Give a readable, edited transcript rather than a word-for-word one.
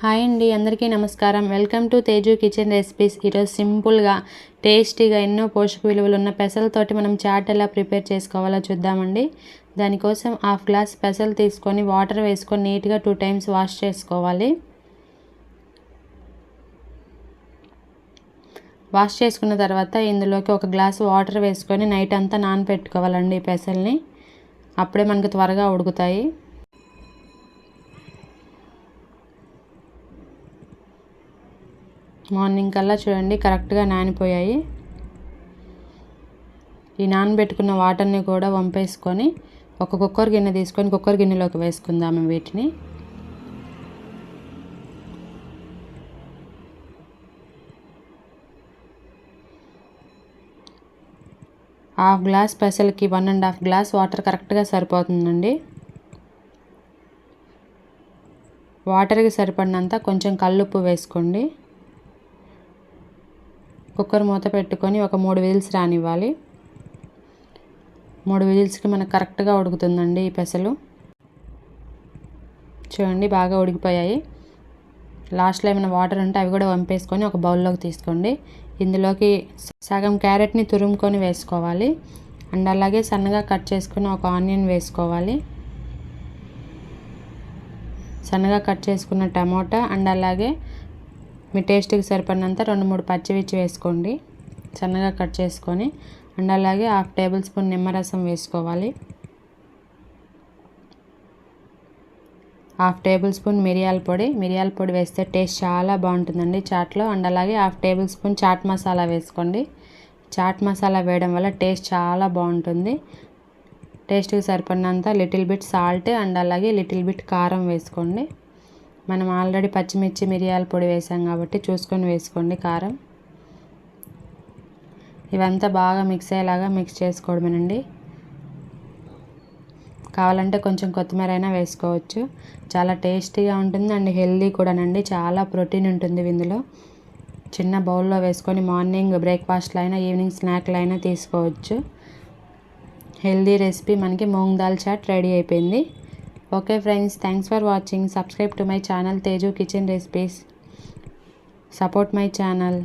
Hi అండి, అందరికీ నమస్కారం. Welcome to Teju kitchen recipes. ఈరోజు సింపుల్గా టేస్టీగా ఎన్నో పోషక విలువలు ఉన్న పెసలతోటి మనం చాట్ ఎలా ప్రిపేర్ చేసుకోవాలో చూద్దామండి. దానికోసం హాఫ్ గ్లాస్ పెసలు తీసుకొని వాటర్ వేసుకొని నీట్గా 2 times వాష్ చేసుకోవాలి. వాష్ చేసుకున్న తర్వాత ఇందులోకి 1 గ్లాస్ వాటర్ వేసుకొని నైట్ అంతా నానబెట్టుకోవాలండి ఈ పెసల్ని. అప్పుడే మనకు త్వరగా ఉడుకుతాయి. మార్నింగ్ కల్లా చూడండి కరెక్ట్గా నానిపోయాయి. ఈ నానబెట్టుకున్న వాటర్ని కూడా వంపేసుకొని ఒక కుక్కర్ గిన్నె తీసుకొని కుక్కర్ గిన్నెలోకి వేసుకుందాము వీటిని. హాఫ్ గ్లాస్ పెసలకి 1.5 గ్లాస్ వాటర్ కరెక్ట్గా సరిపోతుందండి. వాటర్కి సరిపడినంత కొంచెం కల్లుప్పు వేసుకోండి. కుక్కర్ మూత పెట్టుకొని ఒక 3 విజిల్స్ రానివ్వాలి. 3 విజిల్స్కి మనకు కరెక్ట్గా ఉడుకుతుందండి ఈ పెసలు. చూడండి బాగా ఉడికిపోయాయి. లాస్ట్లో ఏమైనా వాటర్ ఉంటే అవి కూడా వంపేసుకొని ఒక బౌల్లోకి తీసుకోండి. ఇందులోకి సగం క్యారెట్ని తురుముకొని వేసుకోవాలి. అండ్ అలాగే సన్నగా కట్ చేసుకుని ఒక ఆనియన్ వేసుకోవాలి. సన్నగా కట్ చేసుకున్న టమోటా అండ్ అలాగే మీ టేస్ట్కి సరిపడినంత 2-3 పచ్చిమిర్చి వేసుకోండి సన్నగా కట్ చేసుకొని. అండ్ అలాగే 1/2 టేబుల్ స్పూన్ నిమ్మరసం వేసుకోవాలి. 1/2 టేబుల్ స్పూన్ మిరియాల పొడి వేస్తే టేస్ట్ చాలా బాగుంటుందండి చాట్లో. అండ్ అలాగే 1/2 టేబుల్ స్పూన్ చాట్ మసాలా వేసుకోండి. చాట్ మసాలా వేయడం వల్ల టేస్ట్ చాలా బాగుంటుంది. టేస్ట్కి సరిపడినంత లిటిల్ బిట్ సాల్ట్ అండ్ అలాగే లిటిల్ బిట్ కారం వేసుకోండి. మనం ఆల్రెడీ పచ్చిమిర్చి మిరియాల పొడి వేసాం కాబట్టి చూసుకొని వేసుకోండి కారం. ఇవంతా బాగా మిక్స్ అయ్యేలాగా మిక్స్ చేసుకోవడమేనండి. కావాలంటే కొంచెం కొత్తిమీర అయినా వేసుకోవచ్చు. చాలా టేస్టీగా ఉంటుంది అండ్ హెల్దీ కూడానండి. చాలా ప్రోటీన్ ఉంటుంది ఇందులో. చిన్న బౌల్లో వేసుకొని మార్నింగ్ బ్రేక్ఫాస్ట్లో అయినా ఈవినింగ్ స్నాక్లో అయినా తీసుకోవచ్చు. హెల్దీ రెసిపీ మనకి మూంగ్ దాల్ చాట్ రెడీ అయిపోయింది. Okay friends, thanks for watching. Subscribe to my channel Teju Kitchen Recipes. Support my channel.